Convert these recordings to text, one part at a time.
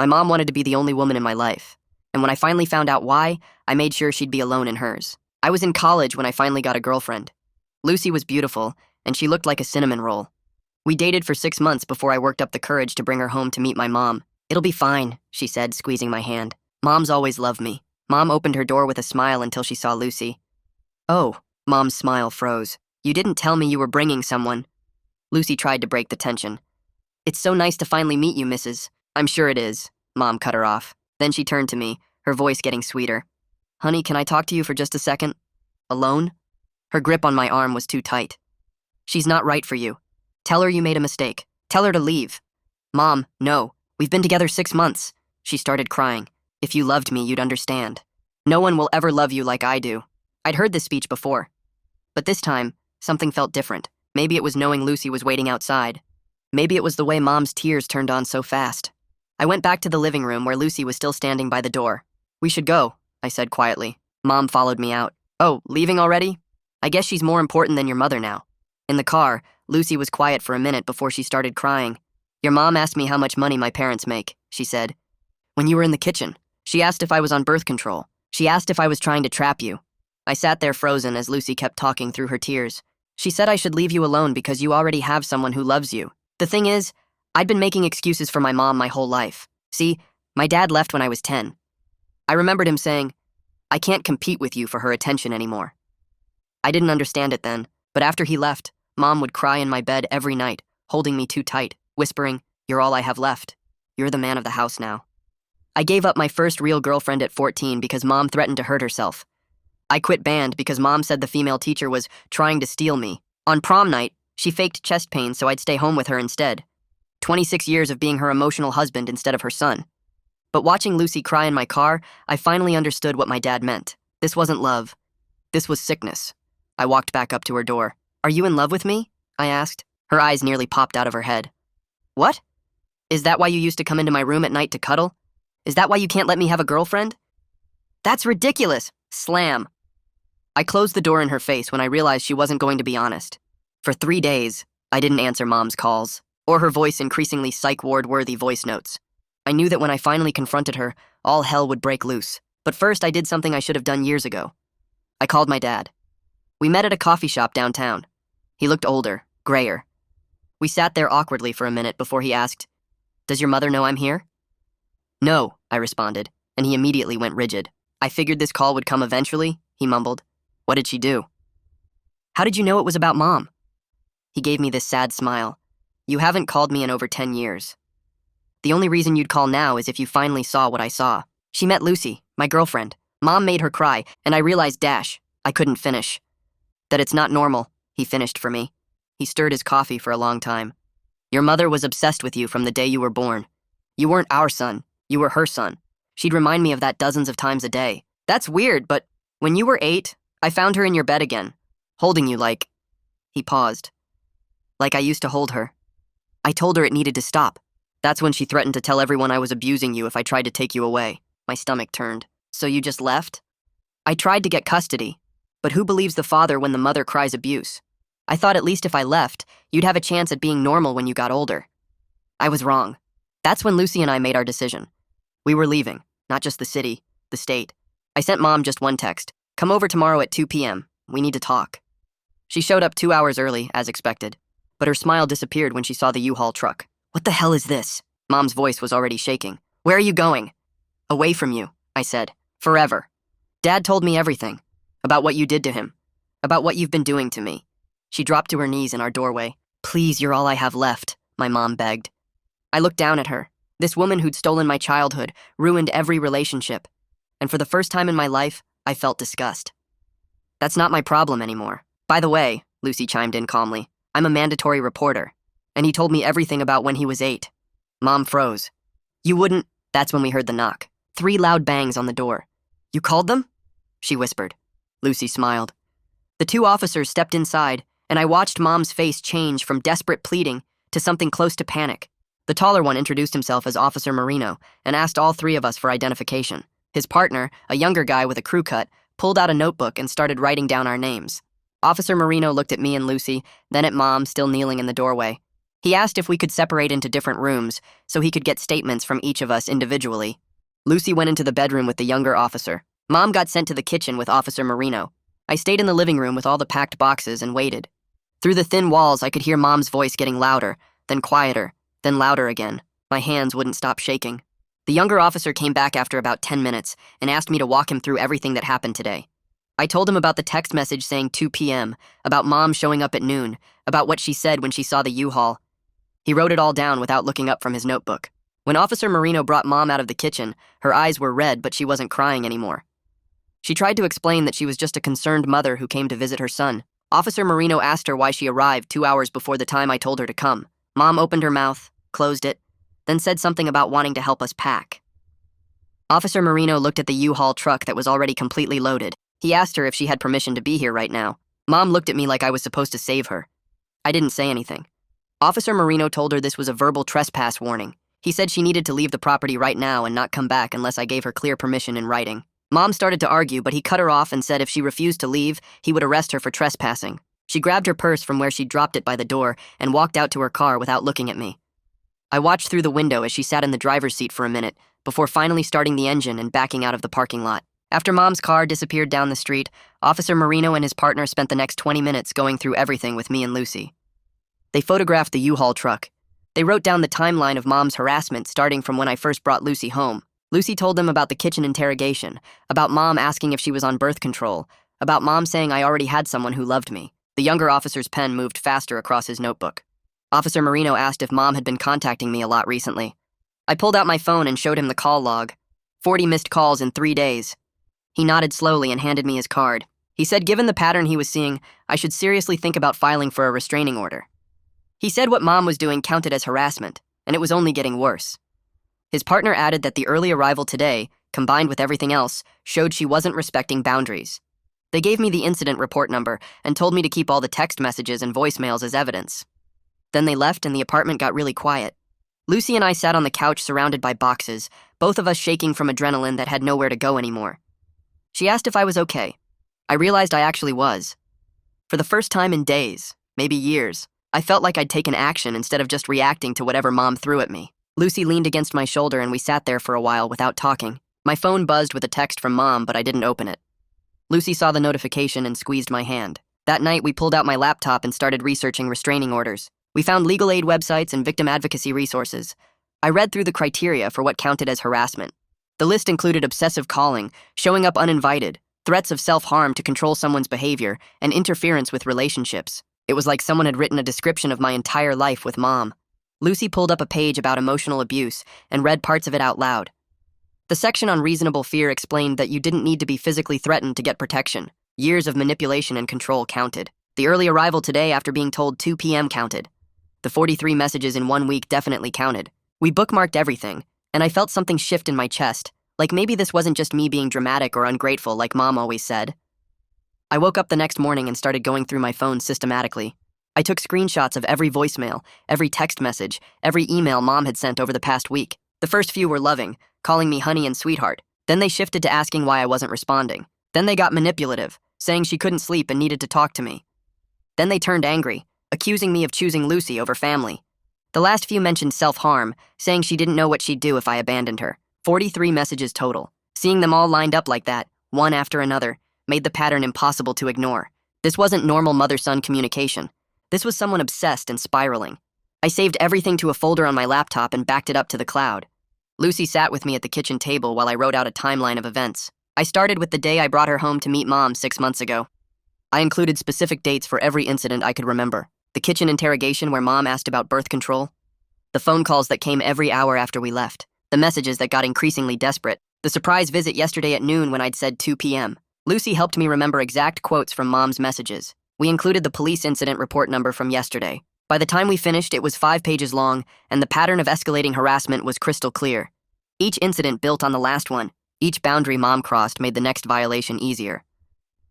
My mom wanted to be the only woman in my life. And when I finally found out why, I made sure she'd be alone in hers. I was in college when I finally got a girlfriend. Lucy was beautiful, and she looked like a cinnamon roll. We dated for 6 months before I worked up the courage to bring her home to meet my mom. "It'll be fine," she said, squeezing my hand. "Mom's always loved me." Mom opened her door with a smile until she saw Lucy. "Oh," Mom's smile froze. "You didn't tell me you were bringing someone." Lucy tried to break the tension. "It's so nice to finally meet you, Mrs." "I'm sure it is," Mom cut her off. Then she turned to me, her voice getting sweeter. "Honey, can I talk to you for just a second? Alone?" Her grip on my arm was too tight. "She's not right for you. Tell her you made a mistake. Tell her to leave." "Mom, no. We've been together 6 months." She started crying. "If you loved me, you'd understand. No one will ever love you like I do." I'd heard this speech before. But this time, something felt different. Maybe it was knowing Lucy was waiting outside. Maybe it was the way Mom's tears turned on so fast. I went back to the living room where Lucy was still standing by the door. "We should go," I said quietly. Mom followed me out. "Oh, leaving already? I guess she's more important than your mother now." In the car, Lucy was quiet for a minute before she started crying. "Your mom asked me how much money my parents make," she said. "When you were in the kitchen, she asked if I was on birth control. She asked if I was trying to trap you." I sat there frozen as Lucy kept talking through her tears. "She said I should leave you alone because you already have someone who loves you. The thing is, I'd been making excuses for my mom my whole life. See, my dad left when I was 10. I remembered him saying, 'I can't compete with you for her attention anymore.' I didn't understand it then, but after he left, Mom would cry in my bed every night, holding me too tight, whispering, 'You're all I have left. You're the man of the house now.' I gave up my first real girlfriend at 14 because Mom threatened to hurt herself. I quit band because Mom said the female teacher was trying to steal me. On prom night, she faked chest pain so I'd stay home with her instead. 26 years of being her emotional husband instead of her son. But watching Lucy cry in my car, I finally understood what my dad meant. This wasn't love. This was sickness. I walked back up to her door. "Are you in love with me?" I asked. Her eyes nearly popped out of her head. "What? Is that why you used to come into my room at night to cuddle? Is that why you can't let me have a girlfriend?" "That's ridiculous!" Slam. I closed the door in her face when I realized she wasn't going to be honest. For 3 days, I didn't answer Mom's calls, or her voice increasingly psych ward-worthy voice notes. I knew that when I finally confronted her, all hell would break loose. But first, I did something I should have done years ago. I called my dad. We met at a coffee shop downtown. He looked older, grayer. We sat there awkwardly for a minute before he asked, "Does your mother know I'm here?" "No," I responded, and he immediately went rigid. "I figured this call would come eventually," he mumbled. "What did she do?" "How did you know it was about Mom?" He gave me this sad smile. "You haven't called me in over 10 years. The only reason you'd call now is if you finally saw what I saw. She met Lucy, my girlfriend. Mom made her cry, and I realized I couldn't finish. That it's not normal," he finished for me. He stirred his coffee for a long time. "Your mother was obsessed with you from the day you were born. You weren't our son, you were her son. She'd remind me of that dozens of times a day. That's weird, but when you were 8, I found her in your bed again, holding you like..." He paused. "Like I used to hold her. I told her it needed to stop. That's when she threatened to tell everyone I was abusing you if I tried to take you away." My stomach turned. "So you just left?" "I tried to get custody. But who believes the father when the mother cries abuse? I thought at least if I left, you'd have a chance at being normal when you got older." I was wrong. That's when Lucy and I made our decision. We were leaving, not just the city, the state. I sent Mom just one text. "Come over tomorrow at 2 p.m. We need to talk." She showed up 2 hours early, as expected, but her smile disappeared when she saw the U-Haul truck. "What the hell is this?" Mom's voice was already shaking. "Where are you going?" "Away from you," I said. "Forever. Dad told me everything. About what you did to him. About what you've been doing to me." She dropped to her knees in our doorway. "Please, you're all I have left," my mom begged. I looked down at her. This woman who'd stolen my childhood, ruined every relationship. And for the first time in my life, I felt disgust. "That's not my problem anymore. By the way," Lucy chimed in calmly, "I'm a mandatory reporter. And he told me everything about when he was 8. Mom froze. "You wouldn't..." That's when we heard the knock. 3 loud bangs on the door. "You called them?" she whispered. Lucy smiled. The 2 officers stepped inside, and I watched Mom's face change from desperate pleading to something close to panic. The taller one introduced himself as Officer Marino and asked all 3 of us for identification. His partner, a younger guy with a crew cut, pulled out a notebook and started writing down our names. Officer Marino looked at me and Lucy, then at Mom, still kneeling in the doorway. He asked if we could separate into different rooms so he could get statements from each of us individually. Lucy went into the bedroom with the younger officer. Mom got sent to the kitchen with Officer Marino. I stayed in the living room with all the packed boxes and waited. Through the thin walls, I could hear Mom's voice getting louder, then quieter, then louder again. My hands wouldn't stop shaking. The younger officer came back after about 10 minutes and asked me to walk him through everything that happened today. I told him about the text message saying 2 p.m., about Mom showing up at noon, about what she said when she saw the U-Haul. He wrote it all down without looking up from his notebook. When Officer Marino brought Mom out of the kitchen, her eyes were red, but she wasn't crying anymore. She tried to explain that she was just a concerned mother who came to visit her son. Officer Marino asked her why she arrived 2 hours before the time I told her to come. Mom opened her mouth, closed it, then said something about wanting to help us pack. Officer Marino looked at the U-Haul truck that was already completely loaded. He asked her if she had permission to be here right now. Mom looked at me like I was supposed to save her. I didn't say anything. Officer Marino told her this was a verbal trespass warning. He said she needed to leave the property right now and not come back unless I gave her clear permission in writing. Mom started to argue, but he cut her off and said if she refused to leave, he would arrest her for trespassing. She grabbed her purse from where she'd dropped it by the door and walked out to her car without looking at me. I watched through the window as she sat in the driver's seat for a minute, before finally starting the engine and backing out of the parking lot. After Mom's car disappeared down the street, Officer Marino and his partner spent the next 20 minutes going through everything with me and Lucy. They photographed the U-Haul truck. They wrote down the timeline of Mom's harassment starting from when I first brought Lucy home. Lucy told them about the kitchen interrogation, about Mom asking if she was on birth control, about Mom saying I already had someone who loved me. The younger officer's pen moved faster across his notebook. Officer Marino asked if Mom had been contacting me a lot recently. I pulled out my phone and showed him the call log. 40 missed calls in 3 days. He nodded slowly and handed me his card. He said given the pattern he was seeing, I should seriously think about filing for a restraining order. He said what Mom was doing counted as harassment, and it was only getting worse. His partner added that the early arrival today, combined with everything else, showed she wasn't respecting boundaries. They gave me the incident report number and told me to keep all the text messages and voicemails as evidence. Then they left and the apartment got really quiet. Lucy and I sat on the couch surrounded by boxes, both of us shaking from adrenaline that had nowhere to go anymore. She asked if I was okay. I realized I actually was. For the first time in days, maybe years, I felt like I'd taken action instead of just reacting to whatever Mom threw at me. Lucy leaned against my shoulder and we sat there for a while without talking. My phone buzzed with a text from Mom, but I didn't open it. Lucy saw the notification and squeezed my hand. That night, we pulled out my laptop and started researching restraining orders. We found legal aid websites and victim advocacy resources. I read through the criteria for what counted as harassment. The list included obsessive calling, showing up uninvited, threats of self-harm to control someone's behavior, and interference with relationships. It was like someone had written a description of my entire life with Mom. Lucy pulled up a page about emotional abuse and read parts of it out loud. The section on reasonable fear explained that you didn't need to be physically threatened to get protection. Years of manipulation and control counted. The early arrival today after being told 2 p.m. counted. The 43 messages in 1 week definitely counted. We bookmarked everything, and I felt something shift in my chest, like maybe this wasn't just me being dramatic or ungrateful like Mom always said. I woke up the next morning and started going through my phone systematically. I took screenshots of every voicemail, every text message, every email Mom had sent over the past week. The first few were loving, calling me honey and sweetheart. Then they shifted to asking why I wasn't responding. Then they got manipulative, saying she couldn't sleep and needed to talk to me. Then they turned angry, accusing me of choosing Lucy over family. The last few mentioned self-harm, saying she didn't know what she'd do if I abandoned her. 43 messages total. Seeing them all lined up like that, one after another, made the pattern impossible to ignore. This wasn't normal mother-son communication. This was someone obsessed and spiraling. I saved everything to a folder on my laptop and backed it up to the cloud. Lucy sat with me at the kitchen table while I wrote out a timeline of events. I started with the day I brought her home to meet Mom 6 months ago. I included specific dates for every incident I could remember. The kitchen interrogation where Mom asked about birth control. The phone calls that came every hour after we left. The messages that got increasingly desperate. The surprise visit yesterday at noon when I'd said 2 p.m. Lucy helped me remember exact quotes from Mom's messages. We included the police incident report number from yesterday. By the time we finished, it was 5 pages long, and the pattern of escalating harassment was crystal clear. Each incident built on the last one. Each boundary Mom crossed made the next violation easier.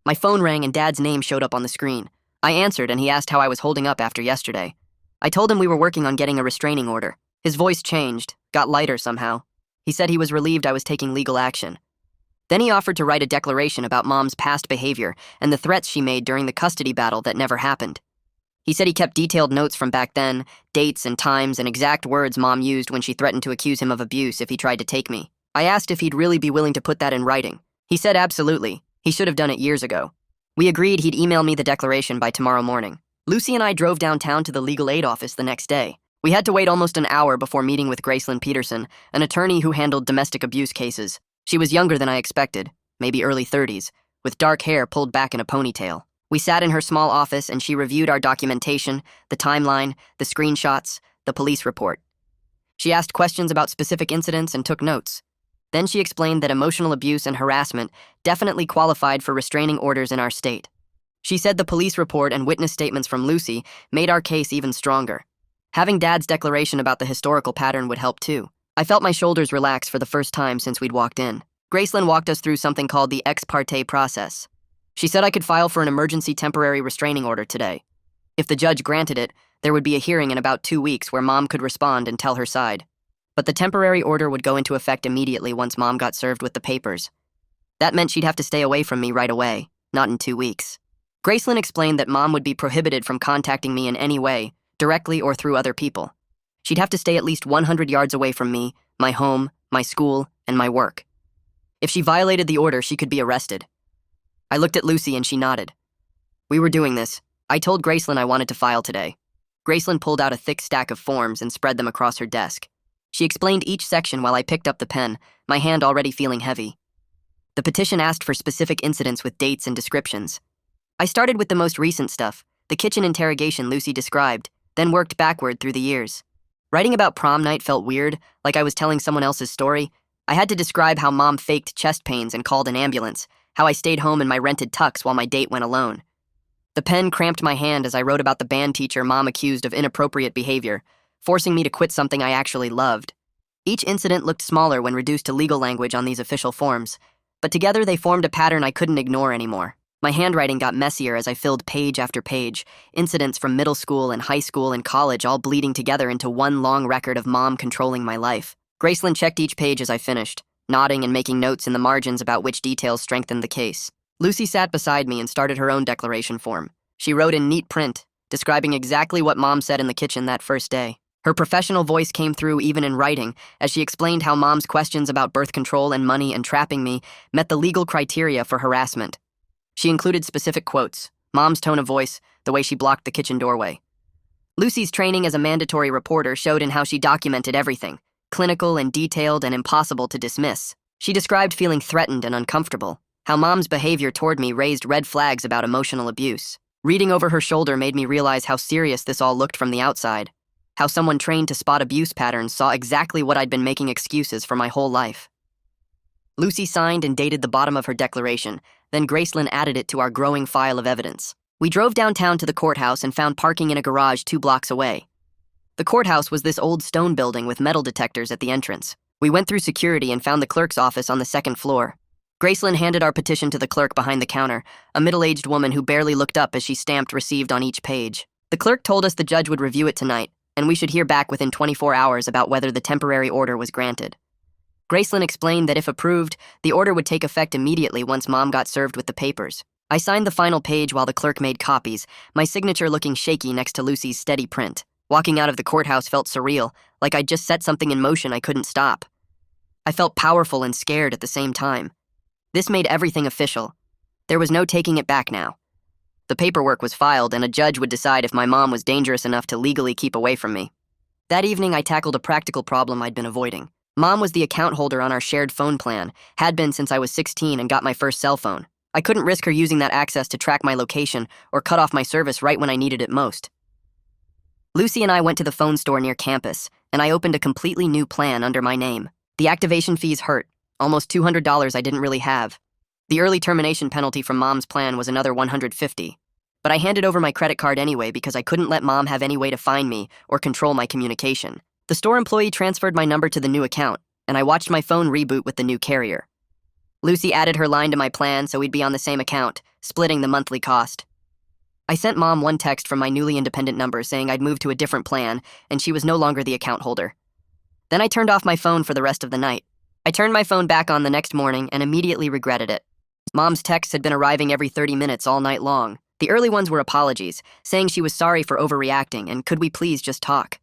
My phone rang and Dad's name showed up on the screen. I answered and he asked how I was holding up after yesterday. I told him we were working on getting a restraining order. His voice changed, got lighter somehow. He said he was relieved I was taking legal action. Then he offered to write a declaration about Mom's past behavior and the threats she made during the custody battle that never happened. He said he kept detailed notes from back then, dates and times and exact words Mom used when she threatened to accuse him of abuse if he tried to take me. I asked if he'd really be willing to put that in writing. He said absolutely. He should have done it years ago. We agreed he'd email me the declaration by tomorrow morning. Lucy and I drove downtown to the legal aid office the next day. We had to wait almost an hour before meeting with Gracelyn Peterson, an attorney who handled domestic abuse cases. She was younger than I expected, maybe early 30s, with dark hair pulled back in a ponytail. We sat in her small office and she reviewed our documentation, the timeline, the screenshots, the police report. She asked questions about specific incidents and took notes. Then she explained that emotional abuse and harassment definitely qualified for restraining orders in our state. She said the police report and witness statements from Lucy made our case even stronger. Having Dad's declaration about the historical pattern would help too. I felt my shoulders relax for the first time since we'd walked in. Gracelyn walked us through something called the ex parte process. She said I could file for an emergency temporary restraining order today. If the judge granted it, there would be a hearing in about 2 weeks where Mom could respond and tell her side. But the temporary order would go into effect immediately once Mom got served with the papers. That meant she'd have to stay away from me right away, not in 2 weeks. Gracelyn explained that Mom would be prohibited from contacting me in any way, directly or through other people. She'd have to stay at least 100 yards away from me, my home, my school, and my work. If she violated the order, she could be arrested. I looked at Lucy and she nodded. We were doing this. I told Gracelyn I wanted to file today. Gracelyn pulled out a thick stack of forms and spread them across her desk. She explained each section while I picked up the pen, my hand already feeling heavy. The petition asked for specific incidents with dates and descriptions. I started with the most recent stuff, the kitchen interrogation Lucy described, then worked backward through the years. Writing about prom night felt weird, like I was telling someone else's story. I had to describe how Mom faked chest pains and called an ambulance, how I stayed home in my rented tux while my date went alone. The pen cramped my hand as I wrote about the band teacher Mom accused of inappropriate behavior, forcing me to quit something I actually loved. Each incident looked smaller when reduced to legal language on these official forms, but together they formed a pattern I couldn't ignore anymore. My handwriting got messier as I filled page after page, incidents from middle school and high school and college all bleeding together into one long record of Mom controlling my life. Gracelyn checked each page as I finished, nodding and making notes in the margins about which details strengthened the case. Lucy sat beside me and started her own declaration form. She wrote in neat print, describing exactly what Mom said in the kitchen that first day. Her professional voice came through even in writing, as she explained how Mom's questions about birth control and money and trapping me met the legal criteria for harassment. She included specific quotes, Mom's tone of voice, the way she blocked the kitchen doorway. Lucy's training as a mandatory reporter showed in how she documented everything, clinical and detailed and impossible to dismiss. She described feeling threatened and uncomfortable, how Mom's behavior toward me raised red flags about emotional abuse. Reading over her shoulder made me realize how serious this all looked from the outside, how someone trained to spot abuse patterns saw exactly what I'd been making excuses for my whole life. Lucy signed and dated the bottom of her declaration, then Gracelyn added it to our growing file of evidence. We drove downtown to the courthouse and found parking in a garage 2 blocks away. The courthouse was this old stone building with metal detectors at the entrance. We went through security and found the clerk's office on the 2nd floor. Gracelyn handed our petition to the clerk behind the counter, a middle-aged woman who barely looked up as she stamped received on each page. The clerk told us the judge would review it tonight, and we should hear back within 24 hours about whether the temporary order was granted. Gracelyn explained that if approved, the order would take effect immediately once Mom got served with the papers. I signed the final page while the clerk made copies, my signature looking shaky next to Lucy's steady print. Walking out of the courthouse felt surreal, like I'd just set something in motion I couldn't stop. I felt powerful and scared at the same time. This made everything official. There was no taking it back now. The paperwork was filed, and a judge would decide if my mom was dangerous enough to legally keep away from me. That evening, I tackled a practical problem I'd been avoiding. Mom was the account holder on our shared phone plan, had been since I was 16 and got my first cell phone. I couldn't risk her using that access to track my location or cut off my service right when I needed it most. Lucy and I went to the phone store near campus, and I opened a completely new plan under my name. The activation fees hurt, almost $200 I didn't really have. The early termination penalty from Mom's plan was another $150. But I handed over my credit card anyway because I couldn't let Mom have any way to find me or control my communication. The store employee transferred my number to the new account, and I watched my phone reboot with the new carrier. Lucy added her line to my plan so we'd be on the same account, splitting the monthly cost. I sent Mom one text from my newly independent number saying I'd moved to a different plan and she was no longer the account holder. Then I turned off my phone for the rest of the night. I turned my phone back on the next morning and immediately regretted it. Mom's texts had been arriving every 30 minutes all night long. The early ones were apologies, saying she was sorry for overreacting and could we please just talk.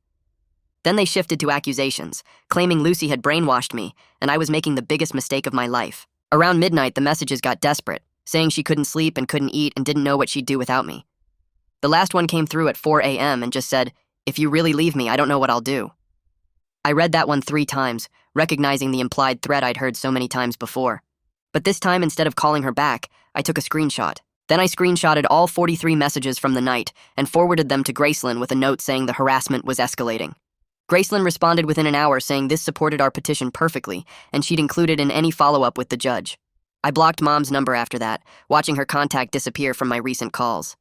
Then they shifted to accusations, claiming Lucy had brainwashed me and I was making the biggest mistake of my life. Around midnight, the messages got desperate, saying she couldn't sleep and couldn't eat and didn't know what she'd do without me. The last one came through at 4 a.m. and just said, "If you really leave me, I don't know what I'll do." I read that one 3 times, recognizing the implied threat I'd heard so many times before. But this time, instead of calling her back, I took a screenshot. Then I screenshotted all 43 messages from the night and forwarded them to Gracelyn with a note saying the harassment was escalating. Gracelyn responded within an hour saying this supported our petition perfectly and she'd include it in any follow-up with the judge. I blocked Mom's number after that, watching her contact disappear from my recent calls.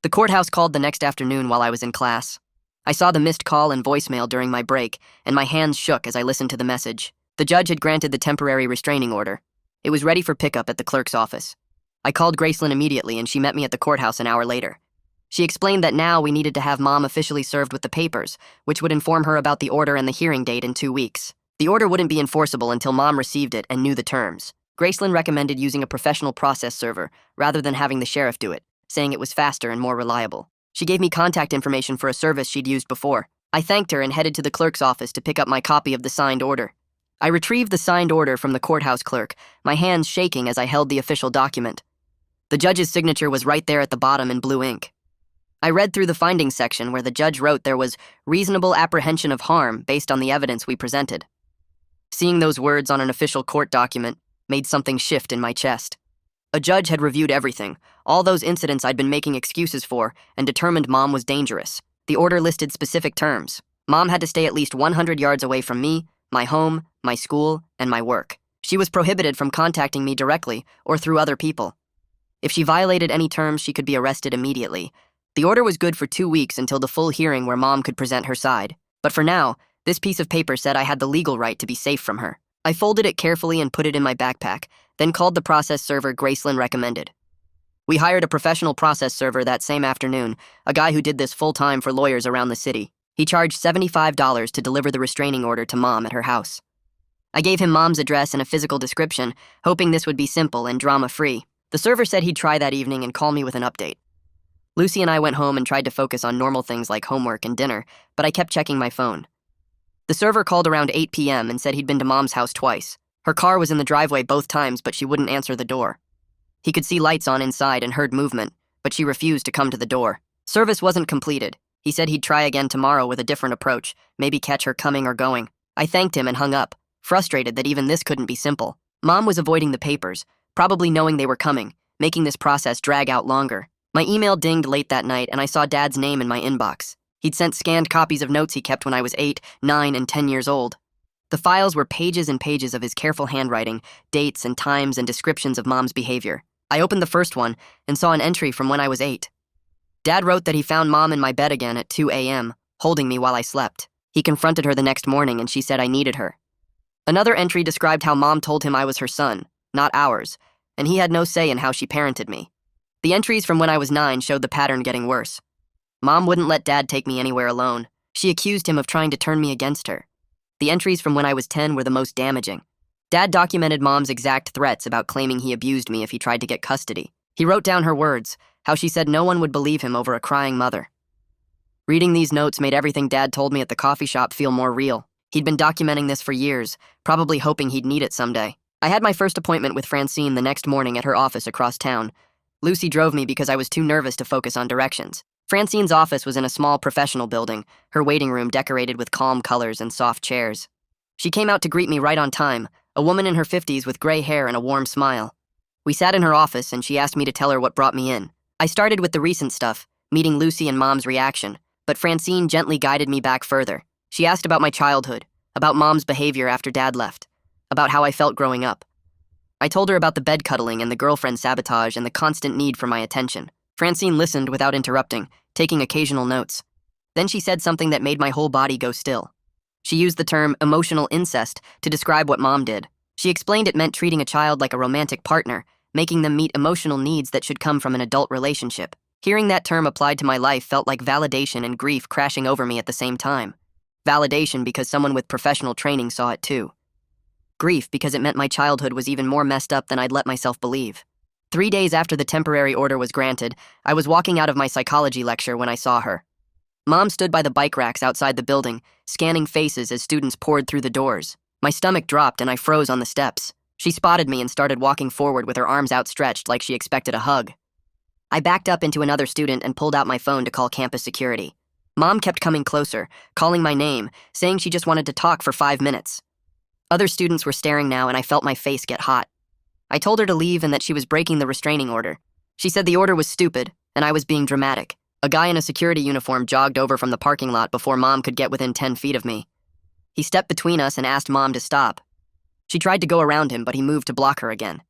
The courthouse called the next afternoon while I was in class. I saw the missed call and voicemail during my break, and my hands shook as I listened to the message. The judge had granted the temporary restraining order. It was ready for pickup at the clerk's office. I called Gracelyn immediately and she met me at the courthouse an hour later. She explained that now we needed to have Mom officially served with the papers, which would inform her about the order and the hearing date in 2 weeks. The order wouldn't be enforceable until Mom received it and knew the terms. Gracelyn recommended using a professional process server rather than having the sheriff do it, saying it was faster and more reliable. She gave me contact information for a service she'd used before. I thanked her and headed to the clerk's office to pick up my copy of the signed order. I retrieved the signed order from the courthouse clerk, my hands shaking as I held the official document. The judge's signature was right there at the bottom in blue ink. I read through the findings section where the judge wrote there was reasonable apprehension of harm based on the evidence we presented. Seeing those words on an official court document made something shift in my chest. A judge had reviewed everything, all those incidents I'd been making excuses for, and determined Mom was dangerous. The order listed specific terms. Mom had to stay at least 100 yards away from me, my home, my school, and my work. She was prohibited from contacting me directly or through other people. If she violated any terms, she could be arrested immediately. The order was good for 2 weeks until the full hearing where Mom could present her side. But for now, this piece of paper said I had the legal right to be safe from her. I folded it carefully and put it in my backpack, then called the process server Gracelyn recommended. We hired a professional process server that same afternoon, a guy who did this full-time for lawyers around the city. He charged $75 to deliver the restraining order to Mom at her house. I gave him Mom's address and a physical description, hoping this would be simple and drama-free. The server said he'd try that evening and call me with an update. Lucy and I went home and tried to focus on normal things like homework and dinner, but I kept checking my phone. The server called around 8 p.m. and said he'd been to Mom's house twice. Her car was in the driveway both times, but she wouldn't answer the door. He could see lights on inside and heard movement, but she refused to come to the door. Service wasn't completed. He said he'd try again tomorrow with a different approach, maybe catch her coming or going. I thanked him and hung up, frustrated that even this couldn't be simple. Mom was avoiding the papers, probably knowing they were coming, making this process drag out longer. My email dinged late that night and I saw Dad's name in my inbox. He'd sent scanned copies of notes he kept when I was 8, 9, and 10 years old. The files were pages and pages of his careful handwriting, dates and times and descriptions of Mom's behavior. I opened the first one and saw an entry from when I was 8. Dad wrote that he found Mom in my bed again at 2 a.m., holding me while I slept. He confronted her the next morning and she said I needed her. Another entry described how Mom told him I was her son, not ours, and he had no say in how she parented me. The entries from when I was 9 showed the pattern getting worse. Mom wouldn't let Dad take me anywhere alone. She accused him of trying to turn me against her. The entries from when I was 10 were the most damaging. Dad documented Mom's exact threats about claiming he abused me if he tried to get custody. He wrote down her words, how she said no one would believe him over a crying mother. Reading these notes made everything Dad told me at the coffee shop feel more real. He'd been documenting this for years, probably hoping he'd need it someday. I had my first appointment with Francine the next morning at her office across town. Lucy drove me because I was too nervous to focus on directions. Francine's office was in a small professional building, her waiting room decorated with calm colors and soft chairs. She came out to greet me right on time, a woman in her 50s with gray hair and a warm smile. We sat in her office and she asked me to tell her what brought me in. I started with the recent stuff, meeting Lucy and Mom's reaction, but Francine gently guided me back further. She asked about my childhood, about Mom's behavior after Dad left, about how I felt growing up. I told her about the bed cuddling and the girlfriend sabotage and the constant need for my attention. Francine listened without interrupting, taking occasional notes. Then she said something that made my whole body go still. She used the term emotional incest to describe what Mom did. She explained it meant treating a child like a romantic partner, making them meet emotional needs that should come from an adult relationship. Hearing that term applied to my life felt like validation and grief crashing over me at the same time. Validation because someone with professional training saw it too. Grief because it meant my childhood was even more messed up than I'd let myself believe. 3 days after the temporary order was granted, I was walking out of my psychology lecture when I saw her. Mom stood by the bike racks outside the building, scanning faces as students poured through the doors. My stomach dropped and I froze on the steps. She spotted me and started walking forward with her arms outstretched like she expected a hug. I backed up into another student and pulled out my phone to call campus security. Mom kept coming closer, calling my name, saying she just wanted to talk for 5 minutes. Other students were staring now and I felt my face get hot. I told her to leave and that she was breaking the restraining order. She said the order was stupid and I was being dramatic. A guy in a security uniform jogged over from the parking lot before Mom could get within 10 feet of me. He stepped between us and asked Mom to stop. She tried to go around him, but he moved to block her again.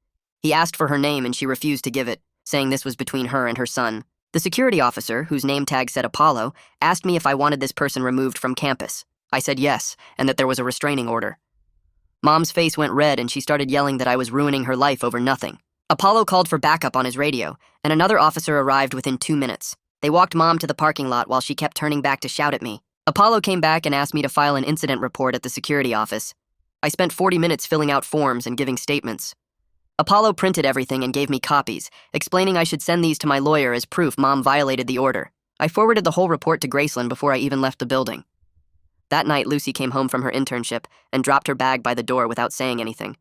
He asked for her name and she refused to give it, saying this was between her and her son. The security officer, whose name tag said Apollo, asked me if I wanted this person removed from campus. I said yes, and that there was a restraining order. Mom's face went red and she started yelling that I was ruining her life over nothing. Apollo called for backup on his radio, and another officer arrived within 2 minutes. They walked Mom to the parking lot while she kept turning back to shout at me. Apollo came back and asked me to file an incident report at the security office. I spent 40 minutes filling out forms and giving statements. Apollo printed everything and gave me copies, explaining I should send these to my lawyer as proof Mom violated the order. I forwarded the whole report to Graceland before I even left the building. That night, Lucy came home from her internship and dropped her bag by the door without saying anything.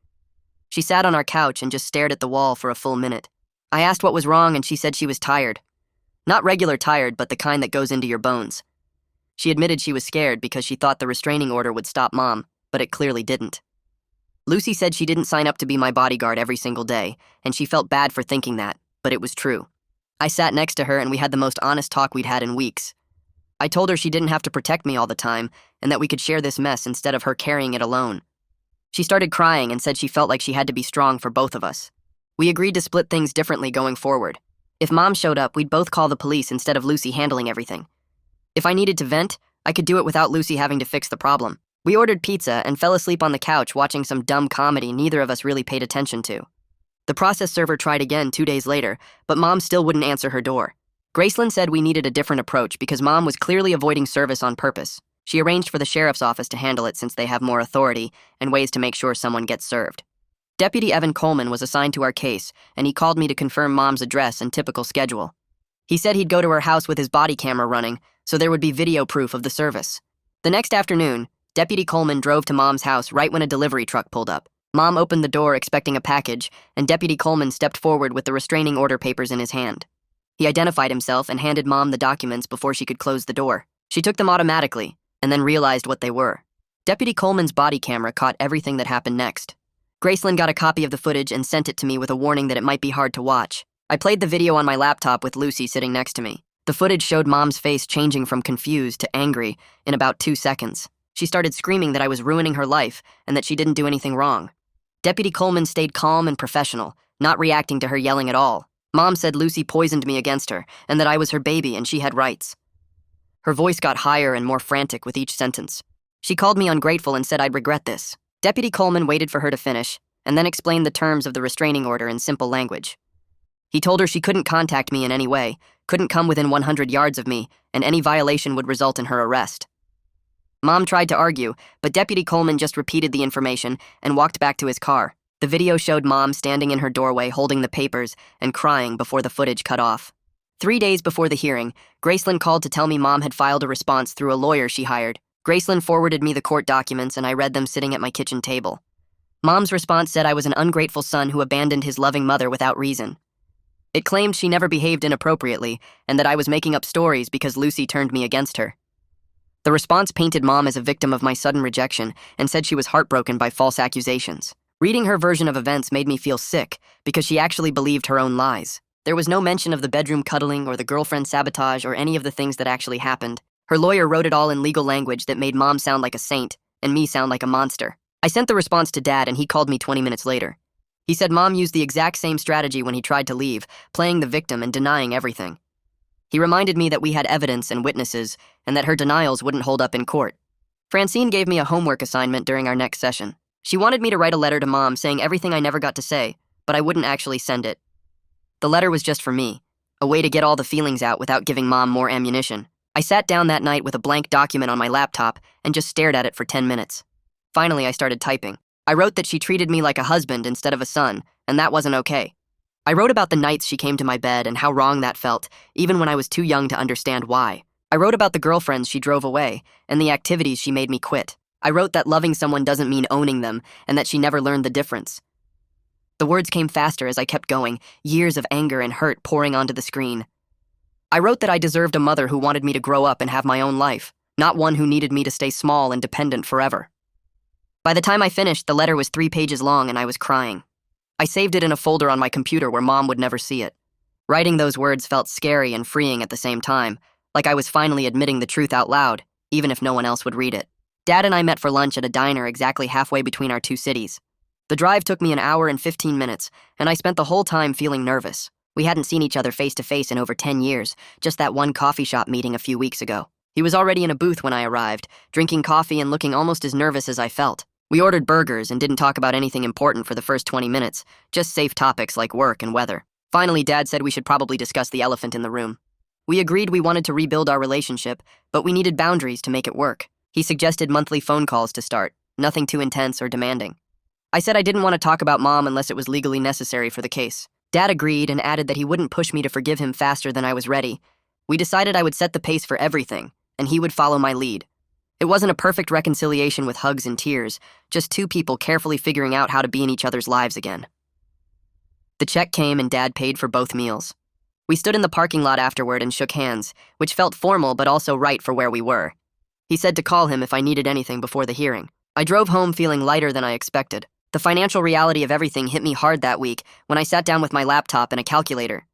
She sat on our couch and just stared at the wall for a full minute. I asked what was wrong and she said she was tired. Not regular tired, but the kind that goes into your bones. She admitted she was scared because she thought the restraining order would stop Mom, but it clearly didn't. Lucy said she didn't sign up to be my bodyguard every single day, and she felt bad for thinking that, but it was true. I sat next to her and we had the most honest talk we'd had in weeks. I told her she didn't have to protect me all the time, and that we could share this mess instead of her carrying it alone. She started crying and said she felt like she had to be strong for both of us. We agreed to split things differently going forward. If Mom showed up, we'd both call the police instead of Lucy handling everything. If I needed to vent, I could do it without Lucy having to fix the problem. We ordered pizza and fell asleep on the couch watching some dumb comedy neither of us really paid attention to. The process server tried again 2 days later, but Mom still wouldn't answer her door. Graceland said we needed a different approach because Mom was clearly avoiding service on purpose. She arranged for the sheriff's office to handle it since they have more authority and ways to make sure someone gets served. Deputy Evan Coleman was assigned to our case, and he called me to confirm Mom's address and typical schedule. He said he'd go to her house with his body camera running, so there would be video proof of the service. The next afternoon, Deputy Coleman drove to Mom's house right when a delivery truck pulled up. Mom opened the door expecting a package, and Deputy Coleman stepped forward with the restraining order papers in his hand. He identified himself and handed Mom the documents before she could close the door. She took them automatically, and then realized what they were. Deputy Coleman's body camera caught everything that happened next. Graceland got a copy of the footage and sent it to me with a warning that it might be hard to watch. I played the video on my laptop with Lucy sitting next to me. The footage showed Mom's face changing from confused to angry in about 2 seconds. She started screaming that I was ruining her life and that she didn't do anything wrong. Deputy Coleman stayed calm and professional, not reacting to her yelling at all. Mom said Lucy poisoned me against her and that I was her baby and she had rights. Her voice got higher and more frantic with each sentence. She called me ungrateful and said I'd regret this. Deputy Coleman waited for her to finish and then explained the terms of the restraining order in simple language. He told her she couldn't contact me in any way, couldn't come within 100 yards of me, and any violation would result in her arrest. Mom tried to argue, but Deputy Coleman just repeated the information and walked back to his car. The video showed Mom standing in her doorway holding the papers and crying before the footage cut off. 3 days before the hearing, Graceland called to tell me Mom had filed a response through a lawyer she hired. Graceland forwarded me the court documents and I read them sitting at my kitchen table. Mom's response said I was an ungrateful son who abandoned his loving mother without reason. It claimed she never behaved inappropriately and that I was making up stories because Lucy turned me against her. The response painted Mom as a victim of my sudden rejection and said she was heartbroken by false accusations. Reading her version of events made me feel sick because she actually believed her own lies. There was no mention of the bedroom cuddling or the girlfriend sabotage or any of the things that actually happened. Her lawyer wrote it all in legal language that made Mom sound like a saint and me sound like a monster. I sent the response to Dad and he called me 20 minutes later. He said Mom used the exact same strategy when he tried to leave, playing the victim and denying everything. He reminded me that we had evidence and witnesses and that her denials wouldn't hold up in court. Francine gave me a homework assignment during our next session. She wanted me to write a letter to Mom saying everything I never got to say, but I wouldn't actually send it. The letter was just for me, a way to get all the feelings out without giving Mom more ammunition. I sat down that night with a blank document on my laptop and just stared at it for 10 minutes. Finally, I started typing. I wrote that she treated me like a husband instead of a son, and that wasn't okay. I wrote about the nights she came to my bed and how wrong that felt, even when I was too young to understand why. I wrote about the girlfriends she drove away and the activities she made me quit. I wrote that loving someone doesn't mean owning them and that she never learned the difference. The words came faster as I kept going, years of anger and hurt pouring onto the screen. I wrote that I deserved a mother who wanted me to grow up and have my own life, not one who needed me to stay small and dependent forever. By the time I finished, the letter was 3 pages long and I was crying. I saved it in a folder on my computer where Mom would never see it. Writing those words felt scary and freeing at the same time, like I was finally admitting the truth out loud, even if no one else would read it. Dad and I met for lunch at a diner exactly halfway between our two cities. The drive took me an hour and 15 minutes, and I spent the whole time feeling nervous. We hadn't seen each other face to face in over 10 years, just that one coffee shop meeting a few weeks ago. He was already in a booth when I arrived, drinking coffee and looking almost as nervous as I felt. We ordered burgers and didn't talk about anything important for the first 20 minutes, just safe topics like work and weather. Finally, Dad said we should probably discuss the elephant in the room. We agreed we wanted to rebuild our relationship, but we needed boundaries to make it work. He suggested monthly phone calls to start, nothing too intense or demanding. I said I didn't want to talk about Mom unless it was legally necessary for the case. Dad agreed and added that he wouldn't push me to forgive him faster than I was ready. We decided I would set the pace for everything, and he would follow my lead. It wasn't a perfect reconciliation with hugs and tears, just two people carefully figuring out how to be in each other's lives again. The check came and Dad paid for both meals. We stood in the parking lot afterward and shook hands, which felt formal but also right for where we were. He said to call him if I needed anything before the hearing. I drove home feeling lighter than I expected. The financial reality of everything hit me hard that week when I sat down with my laptop and a calculator.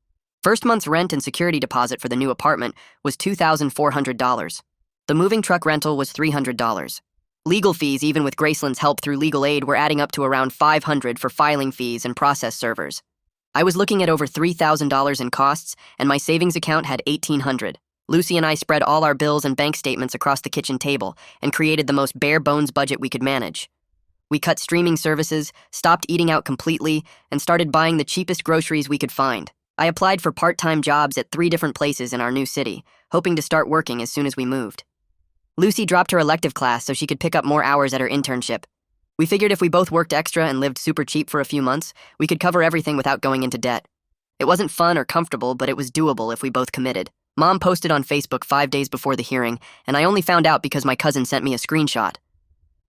First month's rent and security deposit for the new apartment was $2,400. The moving truck rental was $300. Legal fees, even with Graceland's help through legal aid, were adding up to around $500 for filing fees and process servers. I was looking at over $3,000 in costs, and my savings account had $1,800. Lucy and I spread all our bills and bank statements across the kitchen table and created the most bare-bones budget we could manage. We cut streaming services, stopped eating out completely, and started buying the cheapest groceries we could find. I applied for part-time jobs at 3 different places in our new city, hoping to start working as soon as we moved. Lucy dropped her elective class so she could pick up more hours at her internship. We figured if we both worked extra and lived super cheap for a few months, we could cover everything without going into debt. It wasn't fun or comfortable, but it was doable if we both committed. Mom posted on Facebook 5 days before the hearing, and I only found out because my cousin sent me a screenshot.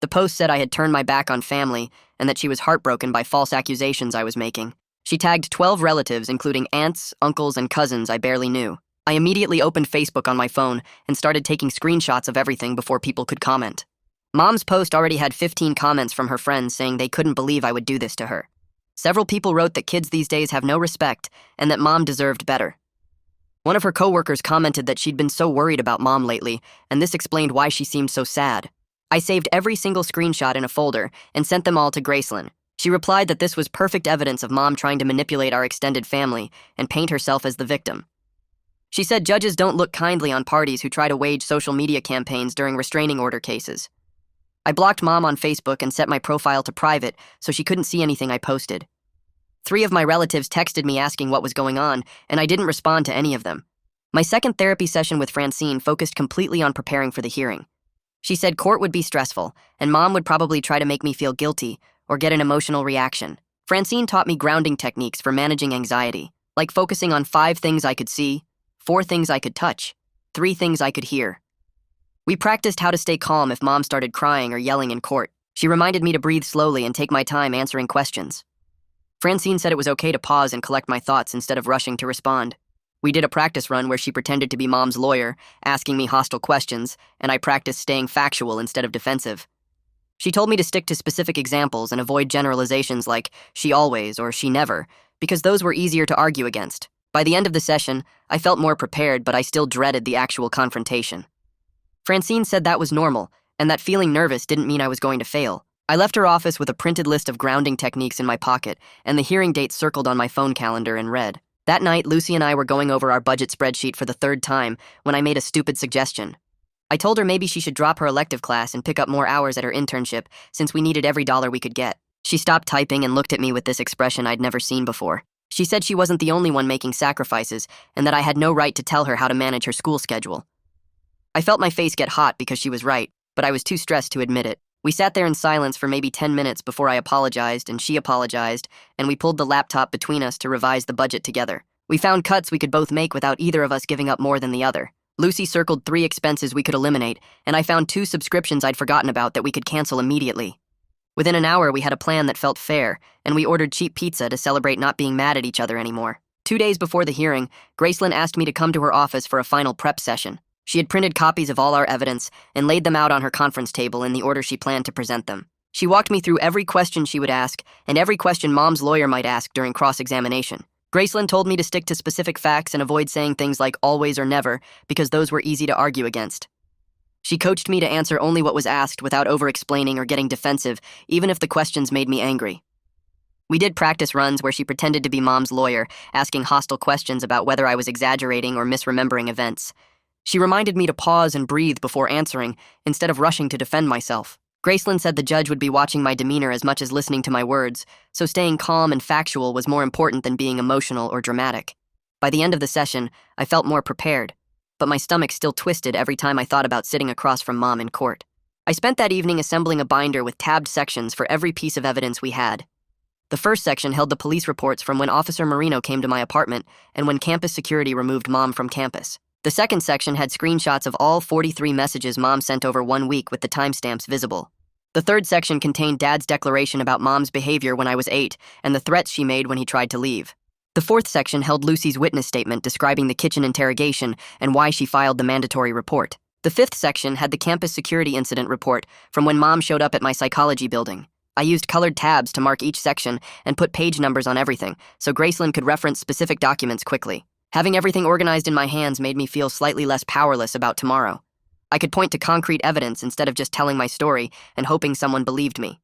The post said I had turned my back on family and that she was heartbroken by false accusations I was making. She tagged 12 relatives, including aunts, uncles, and cousins I barely knew. I immediately opened Facebook on my phone and started taking screenshots of everything before people could comment. Mom's post already had 15 comments from her friends saying they couldn't believe I would do this to her. Several people wrote that kids these days have no respect and that Mom deserved better. One of her coworkers commented that she'd been so worried about Mom lately, and this explained why she seemed so sad. I saved every single screenshot in a folder and sent them all to Graceland. She replied that this was perfect evidence of Mom trying to manipulate our extended family and paint herself as the victim. She said judges don't look kindly on parties who try to wage social media campaigns during restraining order cases. I blocked Mom on Facebook and set my profile to private so she couldn't see anything I posted. 3 of my relatives texted me asking what was going on, and I didn't respond to any of them. My second therapy session with Francine focused completely on preparing for the hearing. She said court would be stressful, and Mom would probably try to make me feel guilty or get an emotional reaction. Francine taught me grounding techniques for managing anxiety, like focusing on 5 things I could see, 4 things I could touch, 3 things I could hear. We practiced how to stay calm if Mom started crying or yelling in court. She reminded me to breathe slowly and take my time answering questions. Francine said it was okay to pause and collect my thoughts instead of rushing to respond. We did a practice run where she pretended to be Mom's lawyer, asking me hostile questions, and I practiced staying factual instead of defensive. She told me to stick to specific examples and avoid generalizations like she always or she never, because those were easier to argue against. By the end of the session, I felt more prepared, but I still dreaded the actual confrontation. Francine said that was normal, and that feeling nervous didn't mean I was going to fail. I left her office with a printed list of grounding techniques in my pocket, and the hearing date circled on my phone calendar in red. That night, Lucy and I were going over our budget spreadsheet for the 3rd time when I made a stupid suggestion. I told her maybe she should drop her elective class and pick up more hours at her internship since we needed every dollar we could get. She stopped typing and looked at me with this expression I'd never seen before. She said she wasn't the only one making sacrifices and that I had no right to tell her how to manage her school schedule. I felt my face get hot because she was right, but I was too stressed to admit it. We sat there in silence for maybe 10 minutes before I apologized and she apologized, and we pulled the laptop between us to revise the budget together. We found cuts we could both make without either of us giving up more than the other. Lucy circled 3 expenses we could eliminate, and I found 2 subscriptions I'd forgotten about that we could cancel immediately. Within an hour, we had a plan that felt fair, and we ordered cheap pizza to celebrate not being mad at each other anymore. 2 days before the hearing, Gracelyn asked me to come to her office for a final prep session. She had printed copies of all our evidence and laid them out on her conference table in the order she planned to present them. She walked me through every question she would ask and every question Mom's lawyer might ask during cross-examination. Gracelyn told me to stick to specific facts and avoid saying things like always or never because those were easy to argue against. She coached me to answer only what was asked without over-explaining or getting defensive, even if the questions made me angry. We did practice runs where she pretended to be Mom's lawyer, asking hostile questions about whether I was exaggerating or misremembering events. She reminded me to pause and breathe before answering, instead of rushing to defend myself. Gracelyn said the judge would be watching my demeanor as much as listening to my words, so staying calm and factual was more important than being emotional or dramatic. By the end of the session, I felt more prepared, but my stomach still twisted every time I thought about sitting across from Mom in court. I spent that evening assembling a binder with tabbed sections for every piece of evidence we had. The first section held the police reports from when Officer Marino came to my apartment and when campus security removed Mom from campus. The second section had screenshots of all 43 messages Mom sent over 1 week with the timestamps visible. The third section contained Dad's declaration about Mom's behavior when I was 8 and the threats she made when he tried to leave. The fourth section held Lucy's witness statement describing the kitchen interrogation and why she filed the mandatory report. The fifth section had the campus security incident report from when Mom showed up at my psychology building. I used colored tabs to mark each section and put page numbers on everything, so Gracelyn could reference specific documents quickly. Having everything organized in my hands made me feel slightly less powerless about tomorrow. I could point to concrete evidence instead of just telling my story and hoping someone believed me.